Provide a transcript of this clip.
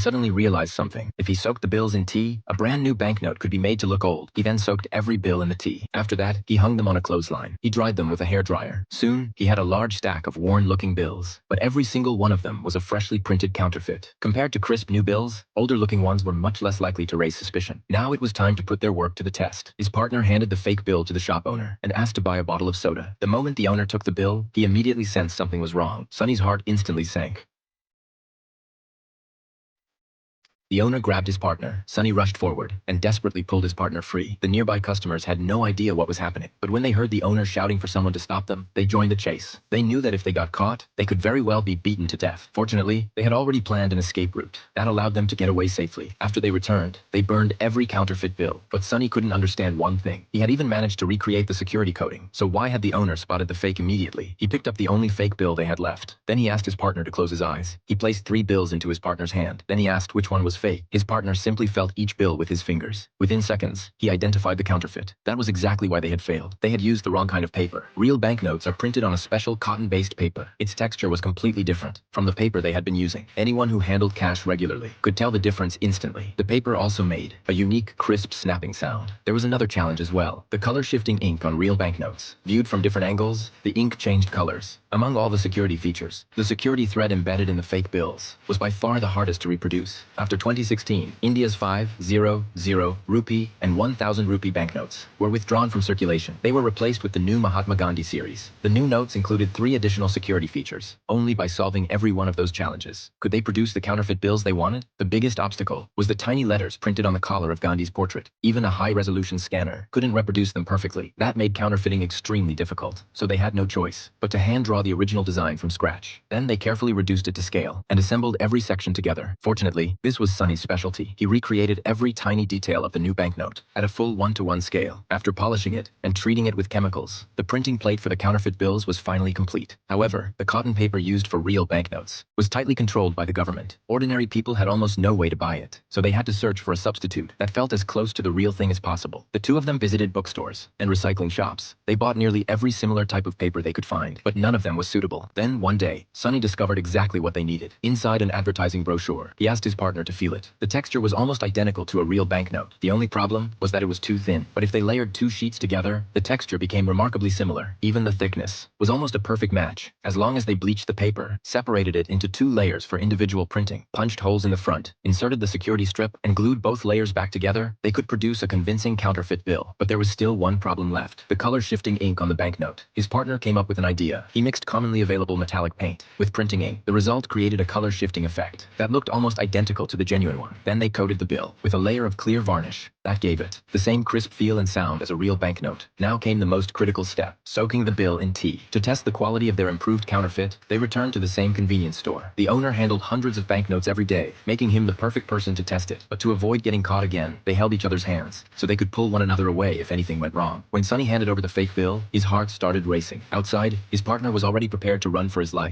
suddenly realized something. If he soaked the bills in tea, a brand new banknote could be made to look old. He then soaked every bill in the tea. After that, he hung them on a clothesline. He dried them with a hairdryer. Soon, he had a large stack of worn-looking bills, but every single one of them was a freshly printed counterfeit. Compared to crisp new bills, older-looking ones were much less likely to raise suspicion. Now it was time to put their work to the test. His partner handed the fake bill to the shop owner and asked to buy a bottle of soda. The moment the owner took the bill, he immediately sensed something was wrong. Sonny's heart instantly sank. The owner grabbed his partner. Sonny rushed forward and desperately pulled his partner free. The nearby customers had no idea what was happening, but when they heard the owner shouting for someone to stop them, they joined the chase. They knew that if they got caught, they could very well be beaten to death. Fortunately, they had already planned an escape route. That allowed them to get away safely. After they returned, they burned every counterfeit bill. But Sonny couldn't understand one thing. He had even managed to recreate the security coding. So why had the owner spotted the fake immediately? He picked up the only fake bill they had left. Then he asked his partner to close his eyes. He placed 3 bills into his partner's hand. Then he asked which one was fake. His partner simply felt each bill with his fingers. Within seconds, he identified the counterfeit. That was exactly why they had failed. They had used the wrong kind of paper. Real banknotes are printed on a special cotton-based paper. Its texture was completely different from the paper they had been using. Anyone who handled cash regularly could tell the difference instantly. The paper also made a unique, crisp snapping sound. There was another challenge as well. The color-shifting ink on real banknotes. Viewed from different angles, the ink changed colors. Among all the security features, the security thread embedded in the fake bills was by far the hardest to reproduce. After 2016, India's 500 rupee and 1000 rupee banknotes were withdrawn from circulation. They were replaced with the new Mahatma Gandhi series. The new notes included 3 additional security features. Only by solving every one of those challenges could they produce the counterfeit bills they wanted. The biggest obstacle was the tiny letters printed on the collar of Gandhi's portrait. Even a high-resolution scanner couldn't reproduce them perfectly. That made counterfeiting extremely difficult, so they had no choice but to hand-draw the original design from scratch. Then they carefully reduced it to scale and assembled every section together. Fortunately, this was Sonny's specialty. He recreated every tiny detail of the new banknote at a full 1-to-1 scale. After polishing it and treating it with chemicals, the printing plate for the counterfeit bills was finally complete. However, the cotton paper used for real banknotes was tightly controlled by the government. Ordinary people had almost no way to buy it, so they had to search for a substitute that felt as close to the real thing as possible. The two of them visited bookstores and recycling shops. They bought nearly every similar type of paper they could find, but none of them was suitable. Then one day, Sonny discovered exactly what they needed. Inside an advertising brochure, he asked his partner to feel it. The texture was almost identical to a real banknote. The only problem was that it was too thin. But if they layered 2 sheets together, the texture became remarkably similar. Even the thickness was almost a perfect match. As long as they bleached the paper, separated it into 2 layers for individual printing, punched holes in the front, inserted the security strip, and glued both layers back together, they could produce a convincing counterfeit bill. But there was still one problem left: the color-shifting ink on the banknote. His partner came up with an idea. He mixed commonly available metallic paint with printing ink. The result created a color-shifting effect that looked almost identical to the genuine one. Then they coated the bill with a layer of clear varnish. That gave it the same crisp feel and sound as a real banknote. Now came the most critical step: soaking the bill in tea. To test the quality of their improved counterfeit, they returned to the same convenience store. The owner handled hundreds of banknotes every day, making him the perfect person to test it. But to avoid getting caught again, they held each other's hands so they could pull one another away if anything went wrong. When Sonny handed over the fake bill, his heart started racing. Outside, his partner was already prepared to run for his life.